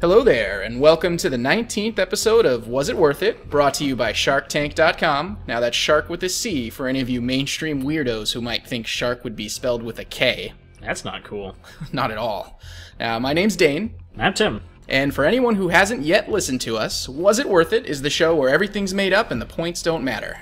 Hello there, and welcome to the 19th episode of Was It Worth It, brought to you by SharcTank.com. Now that's shark with a C for any of you mainstream weirdos who might think shark would be spelled with a K. That's not cool. Not at all. Now, my name's Dane. I'm Tim. And for anyone who hasn't yet listened to us, Was It Worth It is the show where everything's made up and the points don't matter.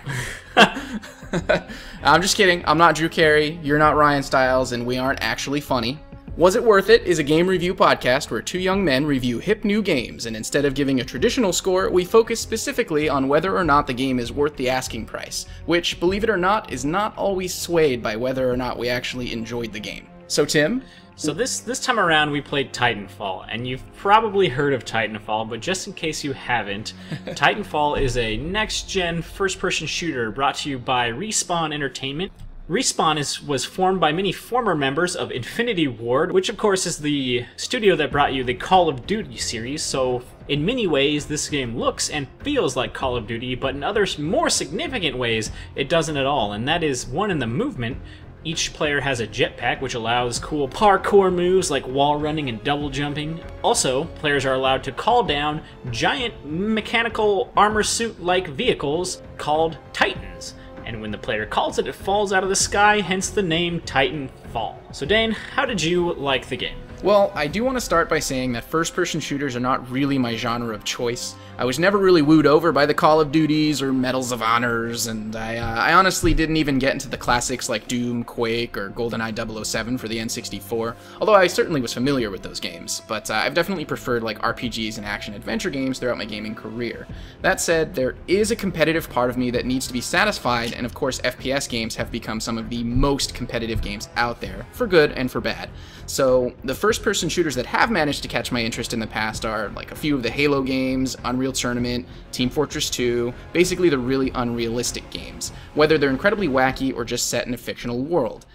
I'm just kidding. I'm not Drew Carey, you're not Ryan Stiles, and we aren't actually funny. Was It Worth It is a game review podcast where two young men review hip new games, and instead of giving a traditional score, we focus specifically on whether or not the game is worth the asking price, which, believe it or not, is not always swayed by whether or not we actually enjoyed the game. So Tim? So this time around we played Titanfall, and you've probably heard of Titanfall, but just in case you haven't, Titanfall is a next-gen first-person shooter brought to you by Respawn Entertainment. Respawn was formed by many former members of Infinity Ward, which of course is the studio that brought you the Call of Duty series, so in many ways this game looks and feels like Call of Duty, but in other more significant ways it doesn't at all, and that is one in the movement. Each player has a jetpack, which allows cool parkour moves like wall running and double jumping. Also, players are allowed to call down giant mechanical armor suit-like vehicles called Titans. And when the player calls it, it falls out of the sky, hence the name Titanfall. So Dane, how did you like the game? Well, I do want to start by saying that first-person shooters are not really my genre of choice. I was never really wooed over by the Call of Duties or Medals of Honors, and I honestly didn't even get into the classics like Doom, Quake, or GoldenEye 007 for the N64, although I certainly was familiar with those games, but I've definitely preferred like RPGs and action-adventure games throughout my gaming career. That said, there is a competitive part of me that needs to be satisfied, and of course FPS games have become some of the most competitive games out there, for good and for bad. So the first-person shooters that have managed to catch my interest in the past are like a few of the Halo games, Unreal Tournament, Team Fortress 2, basically the really unrealistic games, whether they're incredibly wacky or just set in a fictional world.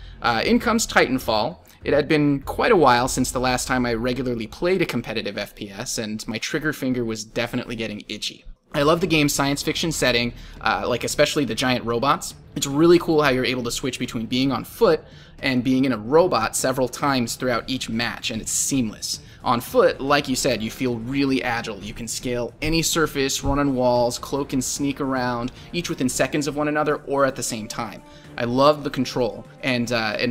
In comes Titanfall. It had been quite a while since the last time I regularly played a competitive FPS, and my trigger finger was definitely getting itchy. I love the game's science fiction setting, like especially the giant robots. It's really cool how you're able to switch between being on foot and being in a robot several times throughout each match, and it's seamless. On foot, like you said, you feel really agile. You can scale any surface, run on walls, cloak and sneak around, each within seconds of one another or at the same time. I love the control, and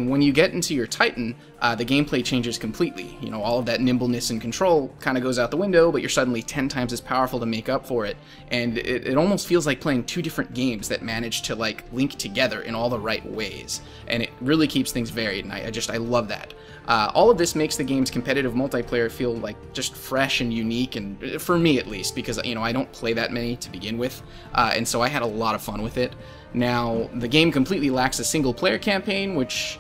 when you get into your Titan, the gameplay changes completely. You know, all of that nimbleness and control kind of goes out the window, but you're suddenly 10 times as powerful to make up for it, and it almost feels like playing two different games that manage to like link together in all the right ways, and it really keeps things varied, and I love that. All of this makes the game's competitive multiplayer feel like just fresh and unique, and for me at least, because you know I don't play that many to begin with, and so I had a lot of fun with it. Now, the game completely lacks a single-player campaign, which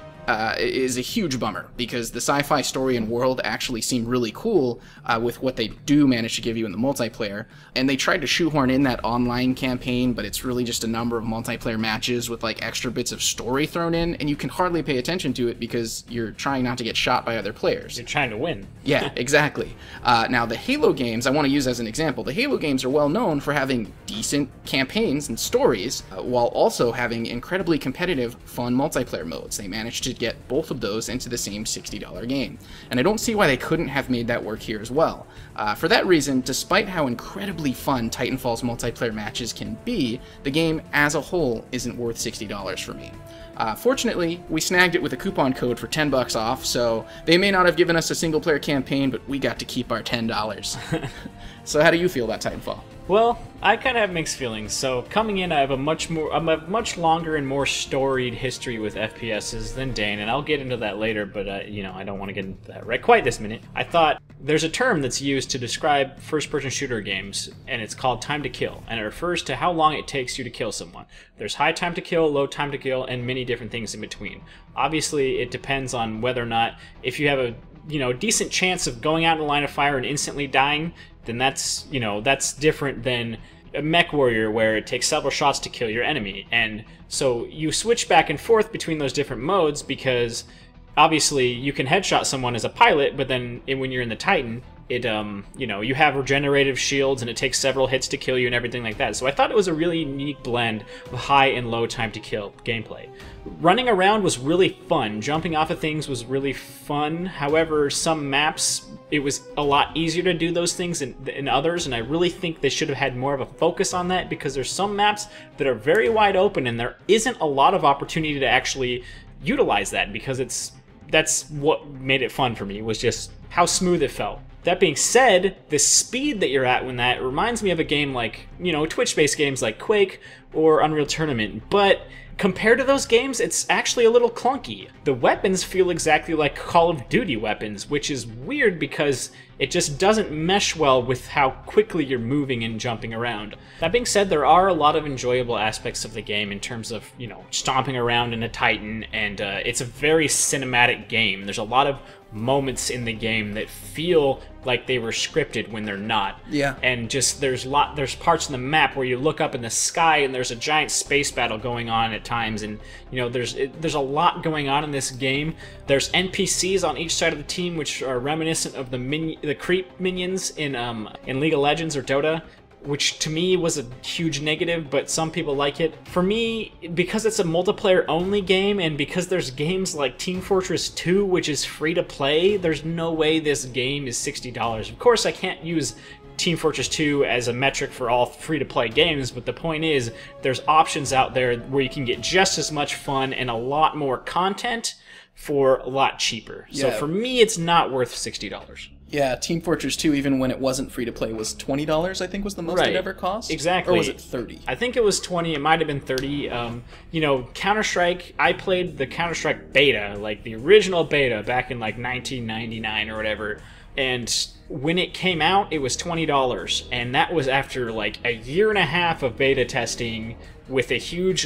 is a huge bummer, because the sci-fi story and world actually seem really cool with what they do manage to give you in the multiplayer, and they tried to shoehorn in that online campaign, but it's really just a number of multiplayer matches with like extra bits of story thrown in, and you can hardly pay attention to it because you're trying not to get shot by other players. You're trying to win. Yeah, exactly. Now, the Halo games I want to use as an example. The Halo games are well known for having decent campaigns and stories, while also having incredibly competitive, fun multiplayer modes. They managed to get both of those into the same $60 game, and I don't see why they couldn't have made that work here as well. For that reason, despite how incredibly fun Titanfall's multiplayer matches can be, the game as a whole isn't worth $60 for me. Fortunately, we snagged it with a coupon code for $10 off, so they may not have given us a single-player campaign, but we got to keep our $10. So how do you feel about Titanfall? Well, I kind of have mixed feelings. So coming in, I have a much longer and more storied history with FPSs than Dane, and I'll get into that later. But you know, I don't want to get into that right quite this minute. I thought there's a term that's used to describe first-person shooter games, and it's called time to kill, and it refers to how long it takes you to kill someone. There's high time to kill, low time to kill, and many different things in between. Obviously, it depends on whether or not if you have a decent chance of going out in the line of fire and instantly dying, then that's different than a mech warrior where it takes several shots to kill your enemy. And so you switch back and forth between those different modes because obviously you can headshot someone as a pilot, but then when you're in the Titan, you know, you have regenerative shields and it takes several hits to kill you and everything like that. So I thought it was a really unique blend of high and low time to kill gameplay. Running around was really fun. Jumping off of things was really fun. However, some maps, it was a lot easier to do those things in others, and I really think they should have had more of a focus on that, because there's some maps that are very wide open and there isn't a lot of opportunity to actually utilize that, because that's what made it fun for me, was just how smooth it felt. That being said, the speed that you're at when that reminds me of a game like, you know, Twitch-based games like Quake or Unreal Tournament, but compared to those games, it's actually a little clunky. The weapons feel exactly like Call of Duty weapons, which is weird because it just doesn't mesh well with how quickly you're moving and jumping around. That being said, there are a lot of enjoyable aspects of the game in terms of, you know, stomping around in a Titan, and it's a very cinematic game. There's a lot of moments in the game that feel like they were scripted when they're not. Yeah. And just there's parts in the map where you look up in the sky and there's a giant space battle going on at times, and you know there's a lot going on in this game. There's NPCs on each side of the team which are reminiscent of the creep minions in League of Legends or Dota, which to me was a huge negative, but some people like it. For me, because it's a multiplayer-only game, and because there's games like Team Fortress 2, which is free to play, there's no way this game is $60. Of course, I can't use Team Fortress 2 as a metric for all free-to-play games, but the point is, there's options out there where you can get just as much fun and a lot more content for a lot cheaper. So for me, it's not worth $60. Yeah, Team Fortress 2, even when it wasn't free to play, was $20, I think was the most it ever cost. Exactly. Or was it 30? I think it was 20, it might have been 30. You know, Counter-Strike, I played the Counter-Strike beta, like the original beta back in like 1999 or whatever, and when it came out, it was $20, and that was after like a year and a half of beta testing with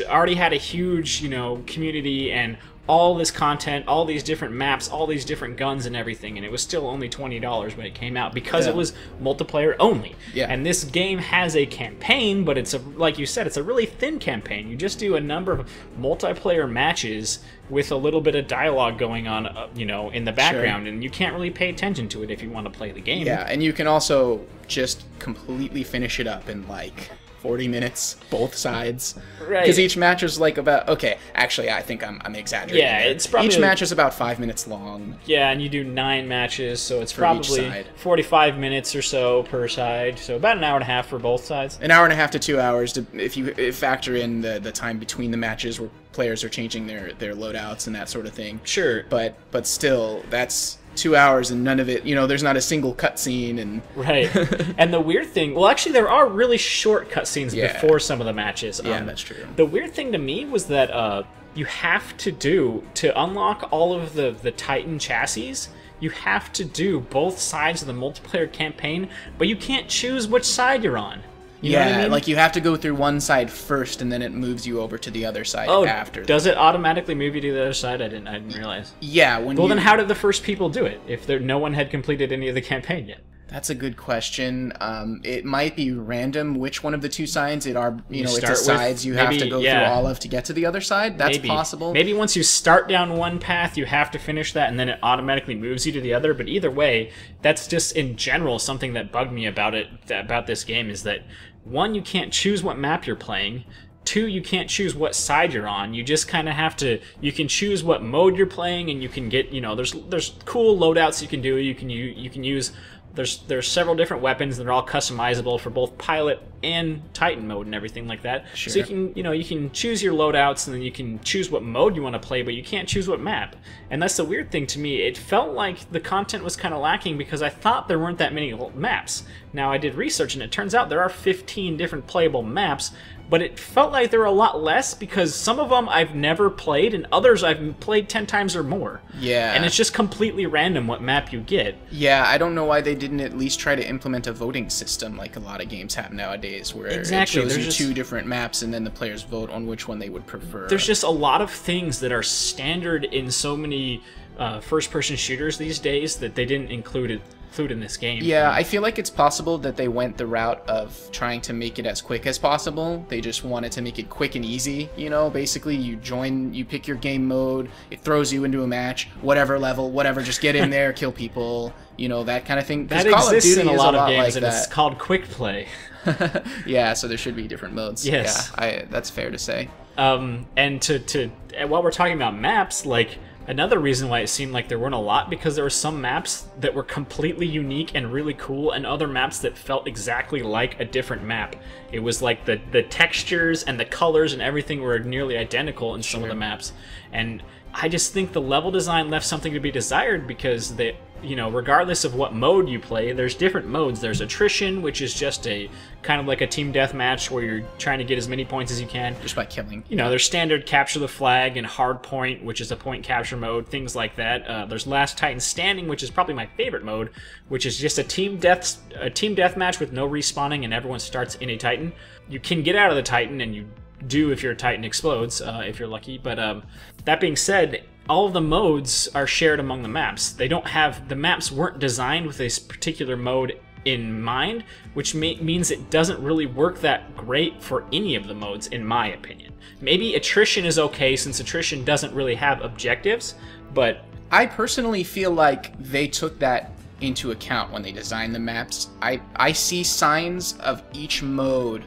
already had a huge, you know, community and all this content, all these different maps, all these different guns and everything, and it was still only $20 when it came out because it was multiplayer only. Yeah. And this game has a campaign, but it's like you said, it's a really thin campaign. You just do a number of multiplayer matches with a little bit of dialogue going on, you know, in the background, and you can't really pay attention to it if you want to play the game. Yeah, and you can also just completely finish it up in like 40 minutes, both sides. Right. Because each match is like about... Okay, actually, I think I'm exaggerating. Yeah, it's probably... Each match is about 5 minutes long. Yeah, and you do 9 matches, so it's probably 45 minutes or so per side. So about an hour and a half for both sides. An hour and a half to 2 hours, if you factor in the time between the matches where players are changing their loadouts and that sort of thing. Sure. But still, that's 2 hours and none of it, you know, there's not a single cutscene. And right. And the weird thing, well, actually there are really short cutscenes before some of the matches. Yeah, that's true. The weird thing to me was that you have to unlock all of the Titan chassis, you have to do both sides of the multiplayer campaign, but you can't choose which side you're on. You know what I mean? Like you have to go through one side first, and then it moves you over to the other side after. Does it automatically move you to the other side? I didn't realize. Yeah. Then how did the first people do it if no one had completed any of the campaign yet? That's a good question. It might be random which one of the two sides it's decides you have to go through all of to get to the other side. That's possible. Maybe once you start down one path, you have to finish that, and then it automatically moves you to the other. But either way, that's just in general something that bugged me about this game is that 1, you can't choose what map you're playing. 2, you can't choose what side you're on. You just kind of have to. You can choose what mode you're playing, and you can get. You know, there's cool loadouts you can do. You can use. There's several different weapons that are all customizable for both pilot and Titan mode and everything like that. Sure. So you can choose your loadouts, and then you can choose what mode you want to play, but you can't choose what map. And that's the weird thing to me. It felt like the content was kind of lacking because I thought there weren't that many maps. Now I did research, and it turns out there are 15 different playable maps, but it felt like there were a lot less because some of them I've never played and others I've played 10 times or more. Yeah. And it's just completely random what map you get. Yeah, I don't know why they didn't at least try to implement a voting system like a lot of games have nowadays where it shows you 2 different maps and then the players vote on which one they would prefer. There's just a lot of things that are standard in so many first-person shooters these days that they didn't include it include in this game. Yeah, I feel like it's possible that they went the route of trying to make it as quick as possible. They just wanted to make it quick and easy, you know? Basically, you pick your game mode, it throws you into a match, whatever level, whatever, just get in there, kill people, you know, that kind of thing. That exists in a lot of games, and it's called quick play. Yeah, so there should be different modes. Yes. Yeah, that's fair to say. And while we're talking about maps, like, another reason why it seemed like there weren't a lot, because there were some maps that were completely unique and really cool, and other maps that felt exactly like a different map. It was like the textures and the colors and everything were nearly identical in some of the maps. And I just think the level design left something to be desired, because they, you know, regardless of what mode you play, there's different modes. There's attrition, which is just a kind of like a team deathmatch where you're trying to get as many points as you can. Just by killing. You know, there's standard capture the flag and hard point, which is a point capture mode, things like that. There's Last Titan Standing, which is probably my favorite mode, which is just a team deathmatch with no respawning and everyone starts in a Titan. You can get out of the Titan, and you do if your Titan explodes, if you're lucky. But that being said, all of the modes are shared among the maps. They don't have, the maps weren't designed with this particular mode in mind, which means it doesn't really work that great for any of the modes, in my opinion. Maybe attrition is okay, since attrition doesn't really have objectives, but I personally feel like they took that into account when they designed the maps. I see signs of each mode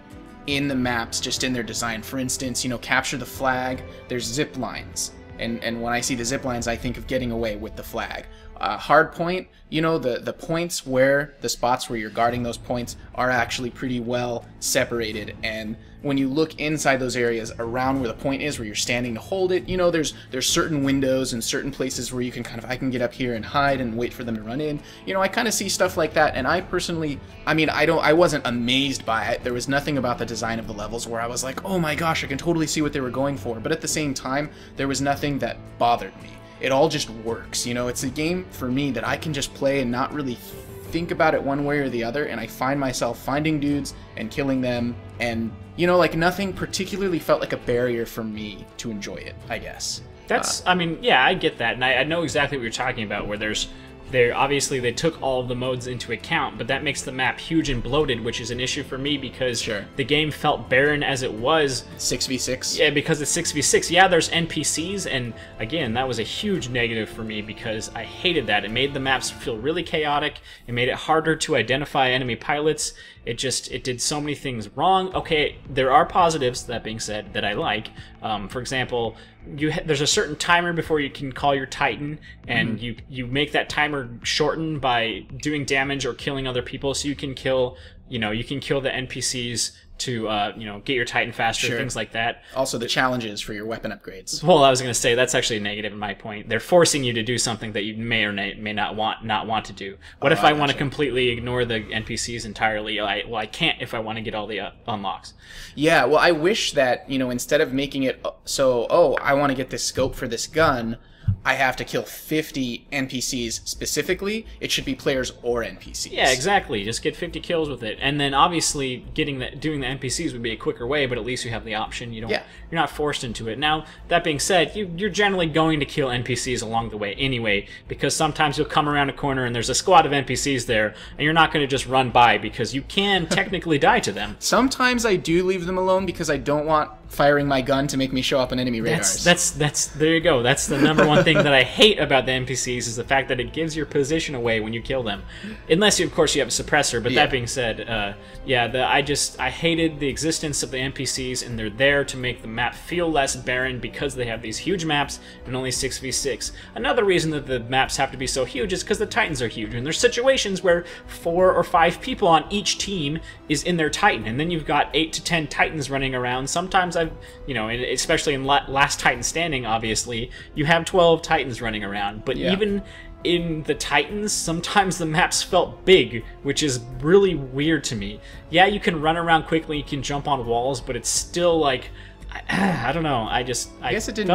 in the maps just in their design. For instance, you know, capture the flag, there's zip lines. And when I see the zip lines, I think of getting away with the flag. Hard point, you know, the points where, the spots where you're guarding those points are actually pretty well separated. And when you look inside those areas around where the point is, where you're standing to hold it, you know, there's certain windows and certain places where you can I can get up here and hide and wait for them to run in. You know, I kind of see stuff like that, and I personally, I mean, I wasn't amazed by it. There was nothing about the design of the levels where I was like, oh my gosh, I can totally see what they were going for. But at the same time, there was nothing that bothered me. It all just works, you know. It's a game for me that I can just play and not really think about it one way or the other, and I find myself finding dudes and killing them, and, you know, like, nothing particularly felt like a barrier for me to enjoy it, I guess. That's, I mean, yeah, I get that, and I know exactly what you're talking about, where obviously they took all of the modes into account, but that makes the map huge and bloated, which is an issue for me, because the game felt barren as it was. 6v6? Yeah, because it's 6v6. Yeah, there's NPCs, and again, that was a huge negative for me, because I hated that. It made the maps feel really chaotic. It made it harder to identify enemy pilots. It did so many things wrong. Okay, there are positives, that being said, that I like. For example, there's a certain timer before you can call your Titan, and you make that timer shorten by doing damage or killing other people, so you can kill, you know, you can kill the NPCs to, you know, get your Titan faster, things like that. Also, the challenges for your weapon upgrades. Well, I was going to say, that's actually a negative in my point. They're forcing you to do something that you may or may not want to do. What if I want to completely ignore the NPCs entirely? Well, I can't if I want to get all the unlocks. Yeah, well, I wish that, you know, instead of making it so, oh, I want to get this scope for this gun, I have to kill 50 NPCs specifically. It should be players or NPCs. Yeah, exactly. Just get 50 kills with it, and then obviously doing the NPCs would be a quicker way. But at least you have the option. You don't. Yeah. You're not forced into it. Now, that being said, you're generally going to kill NPCs along the way anyway, because sometimes you'll come around a corner and there's a squad of NPCs there, and you're not going to just run by, because you can technically die to them. Sometimes I do leave them alone because I don't want firing my gun to make me show up on enemy radars. That's there you go. That's the number one thing that I hate about the NPCs, is the fact that it gives your position away when you kill them, unless of course you have a suppressor. But that being said, I hated the existence of the NPCs, and they're there to make the map feel less barren, because they have these huge maps and only 6v6. Another reason that the maps have to be so huge is because the Titans are huge, and there's situations where 4 or 5 people on each team is in their Titan, and then you've got 8 to 10 Titans running around. Sometimes you know, especially in Last Titan Standing, obviously, you have 12 Titans running around. But even in the Titans, sometimes the maps felt big, which is really weird to me. Yeah, you can run around quickly, you can jump on walls, but it's still like, I don't know. I guess it didn't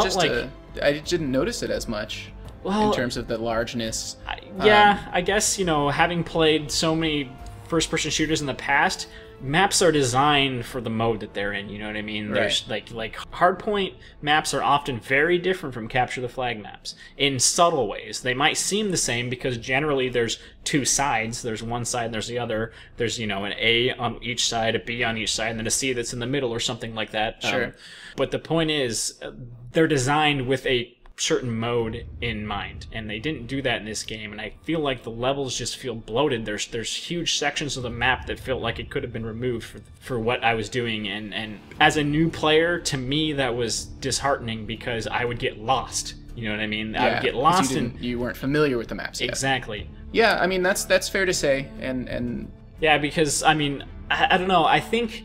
I didn't notice it as much. Well, in terms of the largeness. I guess, you know, having played so many first-person shooters in the past, maps are designed for the mode that they're in, you know what I mean? Right. There's like hardpoint maps are often very different from capture the flag maps in subtle ways. They might seem the same because generally there's two sides. There's one side and there's the other. There's, you know, an A on each side, a B on each side, and then a C that's in the middle or something like that. Sure. But the point is, they're designed with a certain mode in mind, and they didn't do that in this game, and I feel like the levels just feel bloated. There's huge sections of the map that felt like it could have been removed for what I was doing, and as a new player, to me that was disheartening because I would get lost. You know what I mean? Yeah, I would get lost you weren't familiar with the maps yet. Exactly. Yeah, I mean that's fair to say, and yeah, because I mean I don't know. I think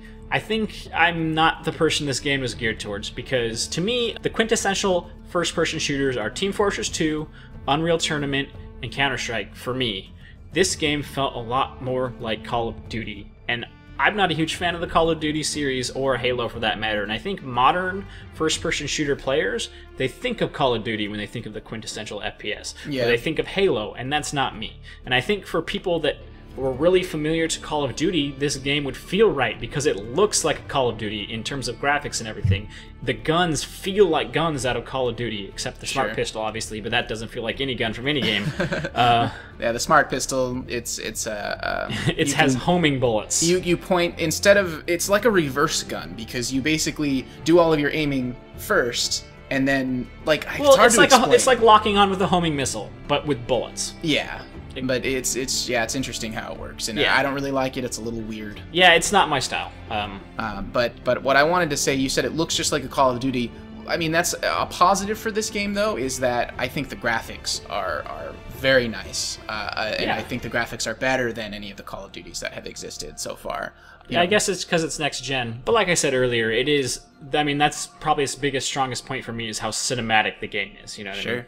I'm not the person this game is geared towards, because to me, the quintessential first-person shooters are Team Fortress 2, Unreal Tournament, and Counter-Strike for me. This game felt a lot more like Call of Duty, and I'm not a huge fan of the Call of Duty series, or Halo for that matter, and I think modern first-person shooter players, they think of Call of Duty when they think of the quintessential FPS. Yeah. Or they think of Halo, and that's not me. And I think for people that were really familiar to Call of Duty, this game would feel right because it looks like a Call of Duty in terms of graphics and everything. The guns feel like guns out of Call of Duty, except the Smart Pistol, obviously, but that doesn't feel like any gun from any game. yeah, the Smart Pistol, it has homing bullets. You point, instead of, it's like a reverse gun, because you basically do all of your aiming first, and then, like, well, it's hard to explain. It's like locking on with a homing missile, but with bullets. Yeah. But it's interesting how it works, and yeah. I don't really like it. It's a little weird. Yeah, it's not my style. But what I wanted to say, you said it looks just like a Call of Duty. I mean, that's a positive for this game, though, is that I think the graphics are very nice, and I think the graphics are better than any of the Call of Duties that have existed so far. Yeah, I guess it's because it's next gen. But like I said earlier, it is. I mean, that's probably its biggest, strongest point for me is how cinematic the game is. You know what I mean?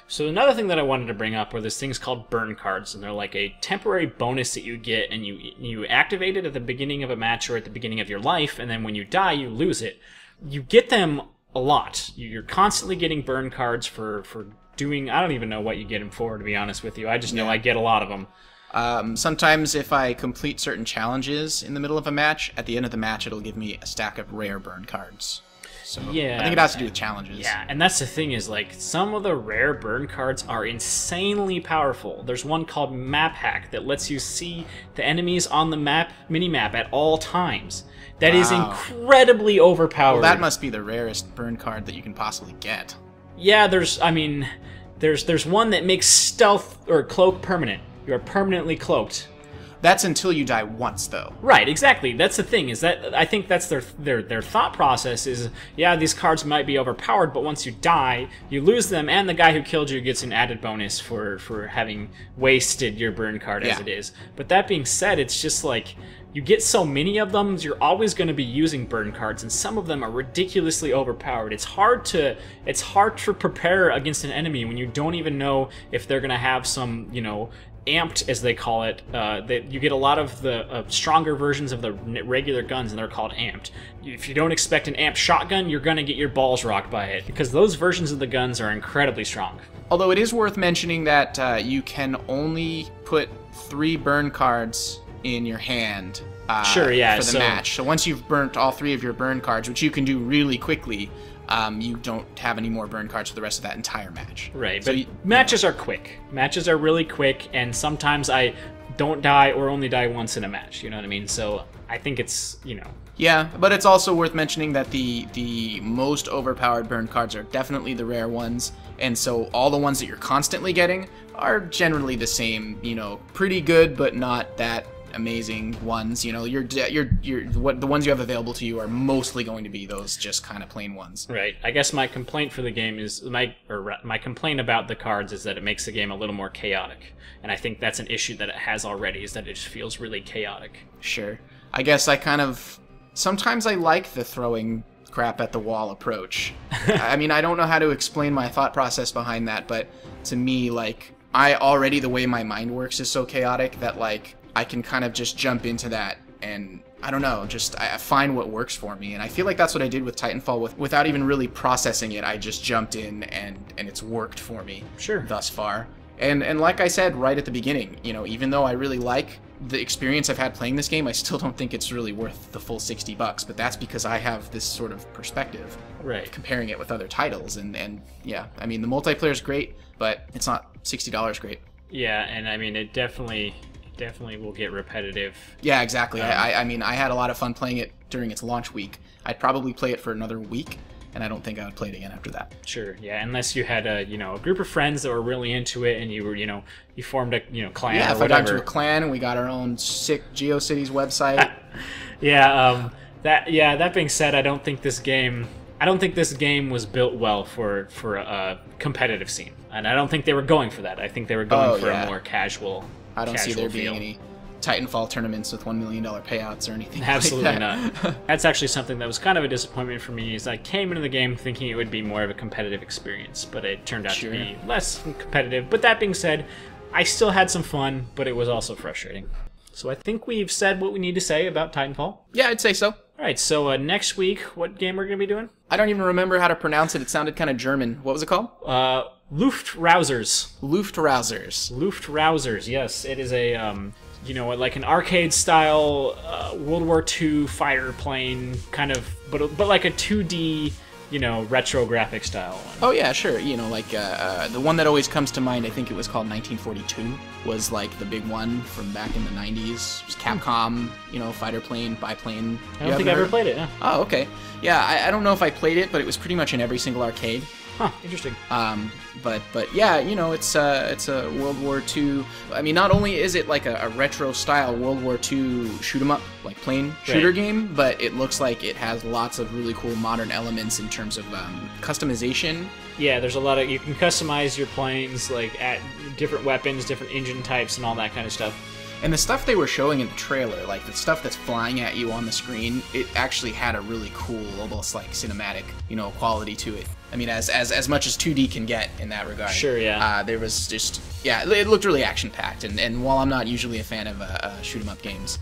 So another thing that I wanted to bring up were these things called burn cards, and they're like a temporary bonus that you get, and you activate it at the beginning of a match or at the beginning of your life, and then when you die, you lose it. You get them a lot. You're constantly getting burn cards for doing, I don't even know what you get them for, to be honest with you. I just know I get a lot of them. Sometimes if I complete certain challenges in the middle of a match, at the end of the match, it'll give me a stack of rare burn cards. So yeah, I think it has to do with challenges. Yeah, and that's the thing is, like, some of the rare burn cards are insanely powerful. There's one called Map Hack that lets you see the enemies on the mini-map at all times. That is incredibly overpowered. Well, that must be the rarest burn card that you can possibly get. Yeah, there's one that makes stealth or cloak permanent. You are permanently cloaked. That's until you die once, though. Right, exactly. That's the thing, is that I think that's their thought process is, yeah, these cards might be overpowered, but once you die, you lose them, and the guy who killed you gets an added bonus for having wasted your burn card as it is. But that being said, it's just like, you get so many of them, you're always going to be using burn cards, and some of them are ridiculously overpowered. It's hard to prepare against an enemy when you don't even know if they're going to have some, you know, amped, as they call it. That you get a lot of the stronger versions of the regular guns, and they're called amped. If you don't expect an amped shotgun, you're going to get your balls rocked by it, because those versions of the guns are incredibly strong. Although it is worth mentioning that you can only put 3 burn cards in your hand for the match. So once you've burnt all 3 of your burn cards, which you can do really quickly, you don't have any more burn cards for the rest of that entire match. Right, so but matches are quick. Matches are really quick, and sometimes I don't die or only die once in a match, you know what I mean? So I think it's, you know... Yeah, but it's also worth mentioning that the most overpowered burn cards are definitely the rare ones, and so all the ones that you're constantly getting are generally the same, you know, pretty good, but not that amazing ones. You know, the ones you have available to you are mostly going to be those just kind of plain ones. Right. I guess my complaint for the game is my complaint about the cards is that it makes the game a little more chaotic, and I think that's an issue that it has already, is that it just feels really chaotic. Sure. I guess sometimes I like the throwing crap at the wall approach. I mean, I don't know how to explain my thought process behind that, but to me, like, the way my mind works is so chaotic that, like, I can kind of just jump into that, and I don't know, I find what works for me, and I feel like that's what I did with Titanfall. Without even really processing it, I just jumped in, and it's worked for me thus far. And like I said right at the beginning, you know, even though I really like the experience I've had playing this game, I still don't think it's really worth the full $60. But that's because I have this sort of perspective, right, comparing it with other titles. And yeah, I mean, the multiplayer is great, but it's not $60 great. Yeah, and I mean, it definitely will get repetitive. Yeah, exactly. I mean, I had a lot of fun playing it during its launch week. I'd probably play it for another week, and I don't think I would play it again after that. Sure, yeah, unless you had a group of friends that were really into it, and you were you formed a clan. Yeah, or if whatever. I got into a clan and we got our own sick GeoCities website. Yeah. That being said, I don't think this game was built well for a competitive scene, and I don't think they were going for that. I think they were going for a more casual. I don't see there being feel. any Titanfall tournaments with $1 million payouts or anything. Absolutely like that. not. That's actually something that was kind of a disappointment for me. Is I came into the game thinking it would be more of a competitive experience, but it turned out to be less competitive. But that being said, I still had some fun, but it was also frustrating. So I think we've said what we need to say about Titanfall. Yeah, I'd say so. All right, so next week, what game we're going to be doing? I don't even remember how to pronounce it. It sounded kind of German. What was it called? Luftrausers. Luftrausers, yes. It is a, like an arcade-style World War II fighter plane, kind of, but like a 2D, retro graphic style one. Oh, yeah, sure. Like the one that always comes to mind, I think it was called 1942, was like the big one from back in the 90s. It was Capcom, fighter plane, biplane. I don't think I ever played it, yeah. Oh, okay. Yeah, I don't know if I played it, but it was pretty much in every single arcade. Huh, interesting. But yeah, it's a World War II. I mean, not only is it like a retro style World War II shoot 'em up, like plane shooter game, but it looks like it has lots of really cool modern elements in terms of customization. Yeah, there's a lot of, you can customize your planes, like at different weapons, different engine types, and all that kind of stuff. And the stuff they were showing in the trailer, like the stuff that's flying at you on the screen, it actually had a really cool, almost like cinematic, quality to it. I mean, as much as 2D can get in that regard. Sure, yeah. There was just, it looked really action-packed. And while I'm not usually a fan of shoot-'em-up games,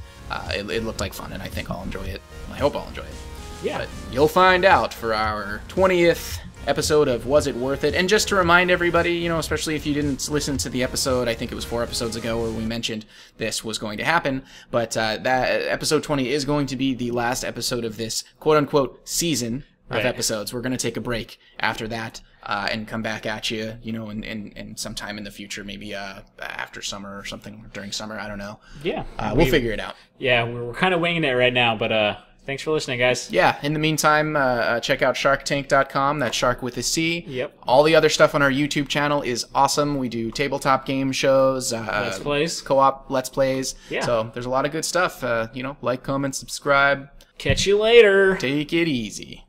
it looked like fun, and I think I'll enjoy it. I hope I'll enjoy it. Yeah. But you'll find out for our 20th episode of Was It Worth It? And just to remind everybody, especially if you didn't listen to the episode, I think it was 4 episodes ago where we mentioned this was going to happen, but that episode 20 is going to be the last episode of this quote-unquote season of episodes. We're going to take a break after that and come back at you, in sometime in the future, maybe after summer or something, during summer, I don't know. Yeah. We'll figure it out. Yeah, we're kind of winging it right now, but thanks for listening, guys. Yeah, in the meantime, check out SharcTank.com. That's Shark with a C. Yep. All the other stuff on our YouTube channel is awesome. We do tabletop game shows. Let's plays. Co-op Let's Plays. Yeah. So there's a lot of good stuff. Like, comment, subscribe. Catch you later. Take it easy.